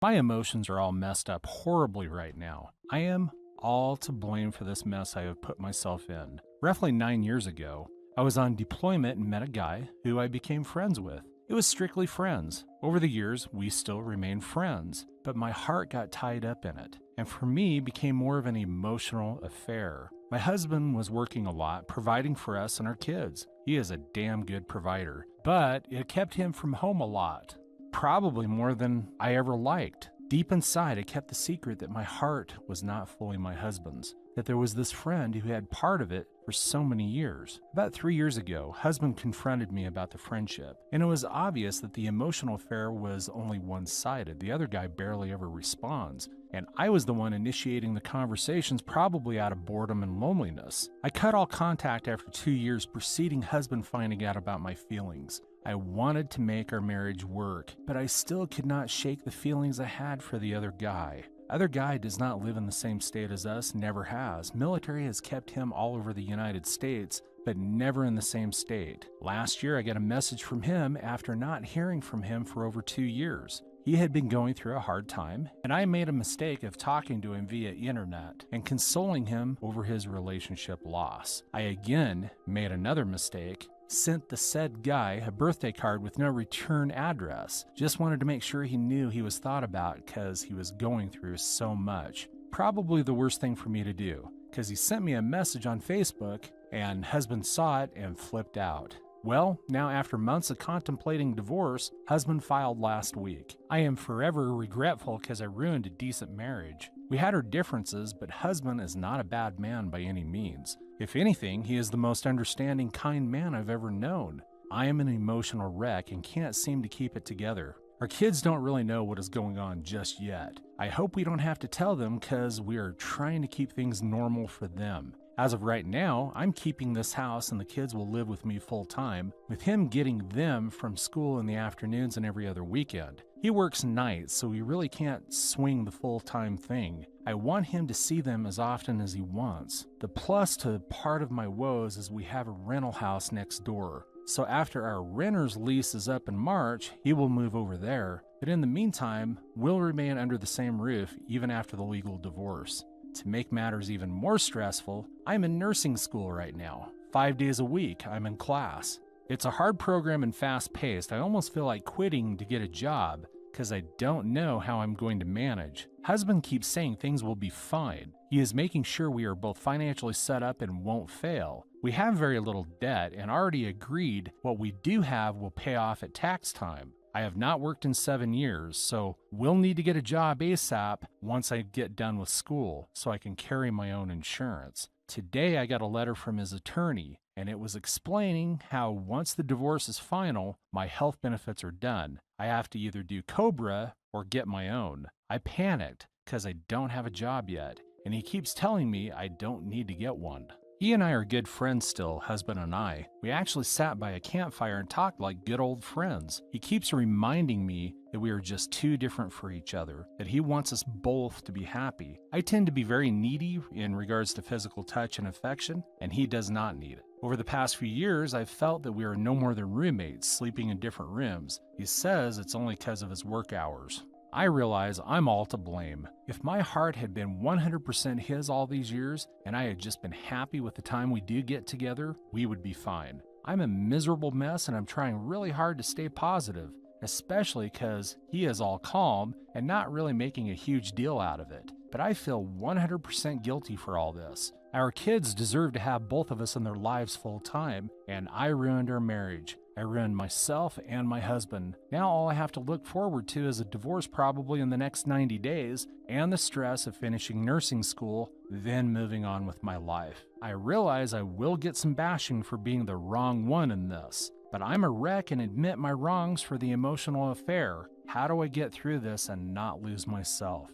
My emotions are all messed up horribly right now. I am all to blame for this mess I have put myself in. Roughly 9 years ago, I was on deployment and met a guy who I became friends with. It was strictly friends. Over the years, we still remain friends, but my heart got tied up in it, and for me became more of an emotional affair. My husband was working a lot, providing for us and our kids. He is a damn good provider, but it kept him from home a lot. Probably more than I ever liked. Deep inside, I kept the secret that my heart was not fully my husband's, that there was this friend who had part of it for so many years. About 3 years ago, husband confronted me about the friendship, and it was obvious that the emotional affair was only one-sided. The other guy barely ever responds, and I was the one initiating the conversations, probably out of boredom and loneliness. I cut all contact after 2 years, preceding husband finding out about my feelings. I wanted to make our marriage work, but I still could not shake the feelings I had for the other guy. Other guy does not live in the same state as us, never has. Military has kept him all over the United States, but never in the same state. Last year, I got a message from him after not hearing from him for over 2 years. He had been going through a hard time, and I made a mistake of talking to him via internet and consoling him over his relationship loss. I again made another mistake, sent the said guy a birthday card with no return address. Just wanted to make sure he knew he was thought about because he was going through so much. Probably the worst thing for me to do, because he sent me a message on Facebook and husband saw it and flipped out. Well, now after months of contemplating divorce, husband filed last week. I am forever regretful because I ruined a decent marriage. We had our differences, but husband is not a bad man by any means. If anything, he is the most understanding, kind man I've ever known. I am an emotional wreck and can't seem to keep it together. Our kids don't really know what is going on just yet. I hope we don't have to tell them because we are trying to keep things normal for them. As of right now, I'm keeping this house and the kids will live with me full time, with him getting them from school in the afternoons and every other weekend. He works nights, so we really can't swing the full-time thing. I want him to see them as often as he wants. The plus to part of my woes is we have a rental house next door. So after our renter's lease is up in March, he will move over there. But in the meantime, we'll remain under the same roof even after the legal divorce. To make matters even more stressful, I'm in nursing school right now. 5 days a week, I'm in class. It's a hard program and fast-paced. I almost feel like quitting to get a job because I don't know how I'm going to manage. Husband keeps saying things will be fine. He is making sure we are both financially set up and won't fail. We have very little debt and already agreed what we do have will pay off at tax time. I have not worked in 7 years, so we'll need to get a job ASAP once I get done with school so I can carry my own insurance. Today I got a letter from his attorney, and it was explaining how once the divorce is final, my health benefits are done. I have to either do COBRA or get my own. I panicked because I don't have a job yet, and he keeps telling me I don't need to get one. He and I are good friends still, husband and I. We actually sat by a campfire and talked like good old friends. He keeps reminding me that we are just too different for each other, that he wants us both to be happy. I tend to be very needy in regards to physical touch and affection, and he does not need it. Over the past few years, I've felt that we are no more than roommates, sleeping in different rooms. He says it's only because of his work hours. I realize I'm all to blame. If my heart had been 100% his all these years, and I had just been happy with the time we do get together, we would be fine. I'm a miserable mess and I'm trying really hard to stay positive, especially because he is all calm and not really making a huge deal out of it. But I feel 100% guilty for all this. Our kids deserve to have both of us in their lives full time, and I ruined our marriage. I ruined myself and my husband. Now all I have to look forward to is a divorce probably in the next 90 days and the stress of finishing nursing school, then moving on with my life. I realize I will get some bashing for being the wrong one in this, but I'm a wreck and admit my wrongs for the emotional affair. How do I get through this and not lose myself?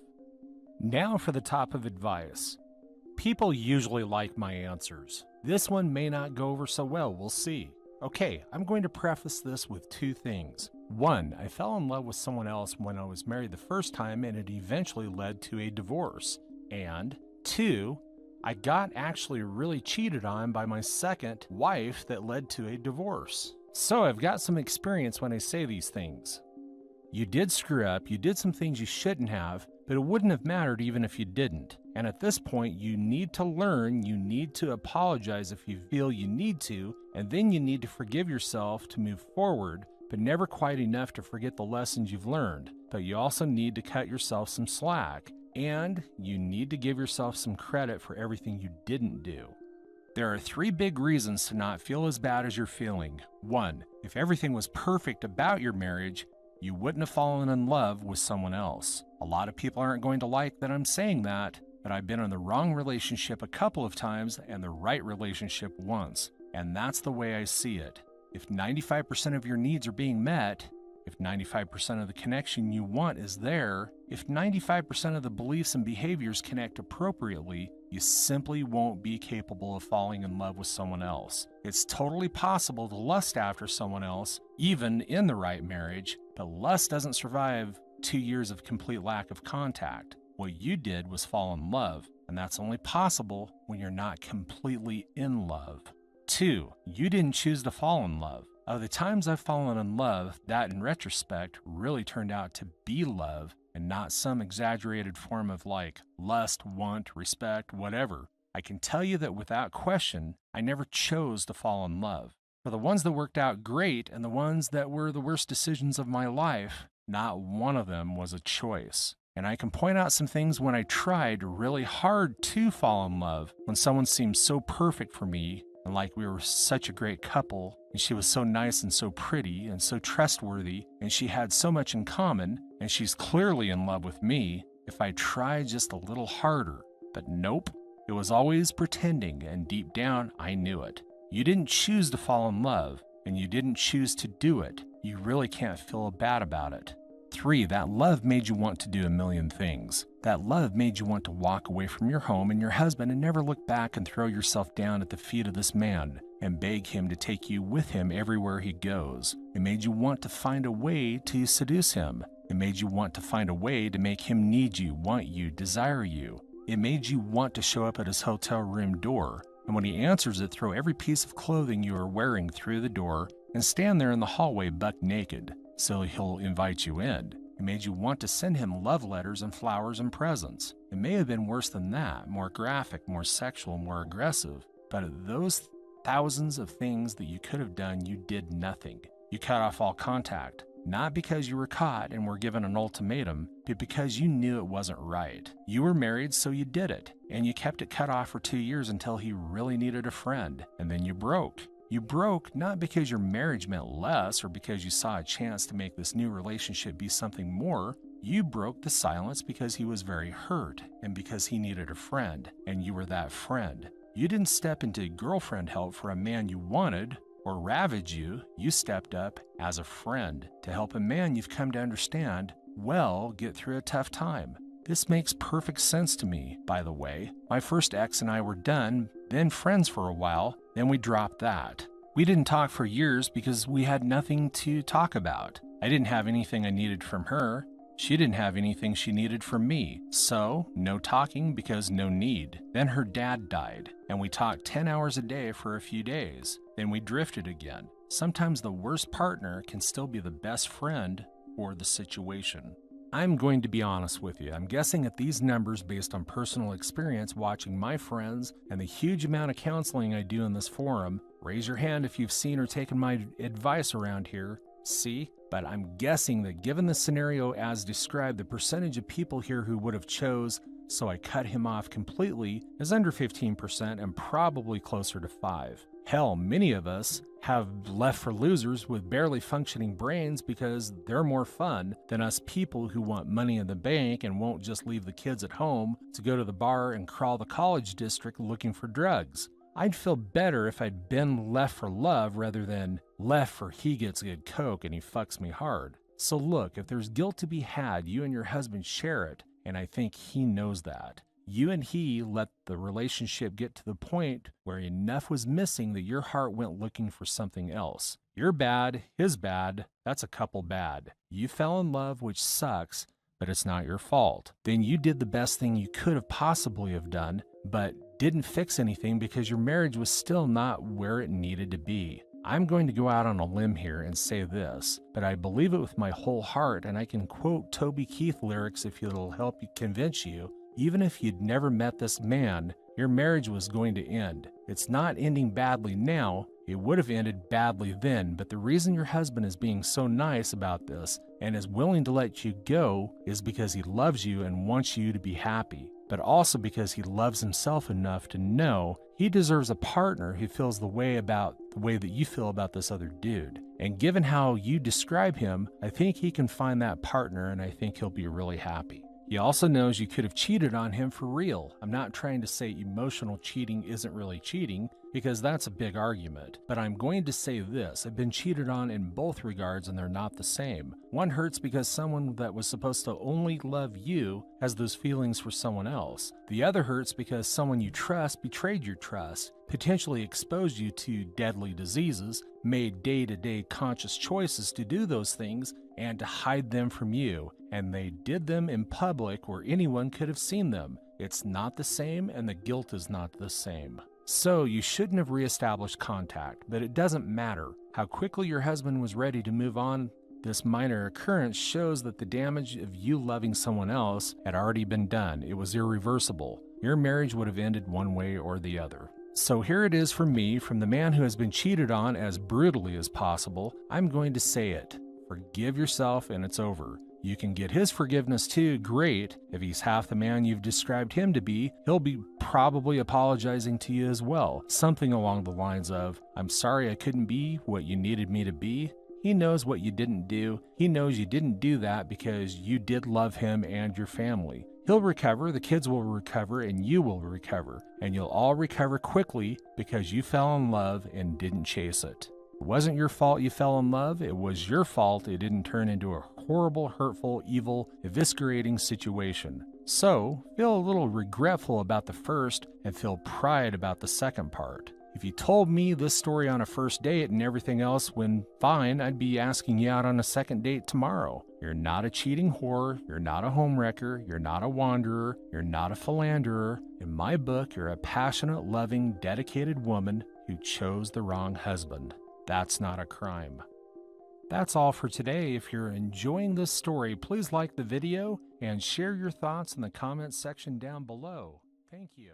Now for the top of advice. People usually like my answers. This one may not go over so well, we'll see. Okay, I'm going to preface this with 2 things. 1, I fell in love with someone else when I was married the first time and it eventually led to a divorce. And 2, I got actually really cheated on by my second wife that led to a divorce. So I've got some experience when I say these things. You did screw up, you did some things you shouldn't have, but it wouldn't have mattered even if you didn't. And at this point, you need to learn, you need to apologize if you feel you need to, and then you need to forgive yourself to move forward, but never quite enough to forget the lessons you've learned. But you also need to cut yourself some slack, and you need to give yourself some credit for everything you didn't do. There are 3 big reasons to not feel as bad as you're feeling. 1, if everything was perfect about your marriage, you wouldn't have fallen in love with someone else. A lot of people aren't going to like that I'm saying that, but I've been in the wrong relationship a couple of times and the right relationship once, and that's the way I see it. If 95% of your needs are being met, if 95% of the connection you want is there, if 95% of the beliefs and behaviors connect appropriately, you simply won't be capable of falling in love with someone else. It's totally possible to lust after someone else, even in the right marriage, but lust doesn't survive 2 years of complete lack of contact. What you did was fall in love, and that's only possible when you're not completely in love. 2, you didn't choose to fall in love. Of the times I've fallen in love, that in retrospect really turned out to be love and not some exaggerated form of like lust, want, respect, whatever. I can tell you that without question, I never chose to fall in love. For the ones that worked out great and the ones that were the worst decisions of my life, not one of them was a choice. And I can point out some things when I tried really hard to fall in love, when someone seemed so perfect for me and like we were such a great couple, and she was so nice and so pretty and so trustworthy, and she had so much in common, and she's clearly in love with me if I tried just a little harder. But nope, it was always pretending, and deep down I knew it. You didn't choose to fall in love, and you didn't choose to do it. You really can't feel bad about it. 3, that love made you want to do a million things. That love made you want to walk away from your home and your husband and never look back and throw yourself down at the feet of this man and beg him to take you with him everywhere he goes. It made you want to find a way to seduce him. It made you want to find a way to make him need you, want you, desire you. It made you want to show up at his hotel room door, and when he answers it, throw every piece of clothing you are wearing through the door and stand there in the hallway buck naked, so he'll invite you in. It made you want to send him love letters and flowers and presents. It may have been worse than that, more graphic, more sexual, more aggressive, but of those thousands of things that you could have done, you did nothing. You cut off all contact, not because you were caught and were given an ultimatum, but because you knew it wasn't right. You were married, so you did it, and you kept it cut off for 2 years until he really needed a friend, and then you broke. You broke not because your marriage meant less or because you saw a chance to make this new relationship be something more. You broke the silence because he was very hurt and because he needed a friend, and you were that friend. You didn't step into girlfriend help for a man you wanted or ravage you. You stepped up as a friend to help a man you've come to understand well get through a tough time. This makes perfect sense to me, by the way. My first ex and I were done, then friends for a while, then we dropped that. We didn't talk for years because we had nothing to talk about. I didn't have anything I needed from her. She didn't have anything she needed from me. So, no talking because no need. Then her dad died, and we talked 10 hours a day for a few days. Then we drifted again. Sometimes the worst partner can still be the best friend for the situation. I'm going to be honest with you. I'm guessing at these numbers based on personal experience watching my friends and the huge amount of counseling I do in this forum. Raise your hand if you've seen or taken my advice around here. See? But I'm guessing that given the scenario as described, the percentage of people here who would have chose "so I cut him off completely" is under 15% and probably closer to 5%. Hell, many of us have left for losers with barely functioning brains because they're more fun than us people who want money in the bank and won't just leave the kids at home to go to the bar and crawl the college district looking for drugs. I'd feel better if I'd been left for love rather than left for he gets good coke and he fucks me hard. So look, if there's guilt to be had, you and your husband share it, and I think he knows that. You and he let the relationship get to the point where enough was missing that your heart went looking for something else. You're bad, his bad, that's a couple bad. You fell in love, which sucks, but it's not your fault. Then you did the best thing you could have possibly have done, but didn't fix anything because your marriage was still not where it needed to be. I'm going to go out on a limb here and say this, but I believe it with my whole heart, and I can quote Toby Keith lyrics if it'll help you convince you. Even if you'd never met this man, your marriage was going to end. It's not ending badly now. It would have ended badly then, but the reason your husband is being so nice about this and is willing to let you go is because he loves you and wants you to be happy, but also because he loves himself enough to know he deserves a partner who feels the way that you feel about this other dude. And given how you describe him, I think he can find that partner, and I think he'll be really happy. He also knows you could have cheated on him for real. I'm not trying to say emotional cheating isn't really cheating, because that's a big argument. But I'm going to say this: I've been cheated on in both regards, and they're not the same. One hurts because someone that was supposed to only love you has those feelings for someone else. The other hurts because someone you trust betrayed your trust, potentially exposed you to deadly diseases, made day-to-day conscious choices to do those things and to hide them from you, and they did them in public where anyone could have seen them. It's not the same, and the guilt is not the same. So you shouldn't have reestablished contact, but it doesn't matter. How quickly your husband was ready to move on, this minor occurrence shows that the damage of you loving someone else had already been done. It was irreversible. Your marriage would have ended one way or the other. So here it is from me, from the man who has been cheated on as brutally as possible. I'm going to say it. Forgive yourself and it's over. You can get his forgiveness too, great. If he's half the man you've described him to be, he'll be probably apologizing to you as well. Something along the lines of, I'm sorry I couldn't be what you needed me to be. He knows what you didn't do. He knows you didn't do that because you did love him and your family. He'll recover, the kids will recover, and you will recover. And you'll all recover quickly because you fell in love and didn't chase it. It wasn't your fault you fell in love. It was your fault it didn't turn into a horrible, hurtful, evil, eviscerating situation. So, feel a little regretful about the first and feel pride about the second part. If you told me this story on a first date and everything else went fine, I'd be asking you out on a second date tomorrow. You're not a cheating whore, you're not a homewrecker, you're not a wanderer, you're not a philanderer. In my book, you're a passionate, loving, dedicated woman who chose the wrong husband. That's not a crime. That's all for today. If you're enjoying this story, please like the video and share your thoughts in the comments section down below. Thank you.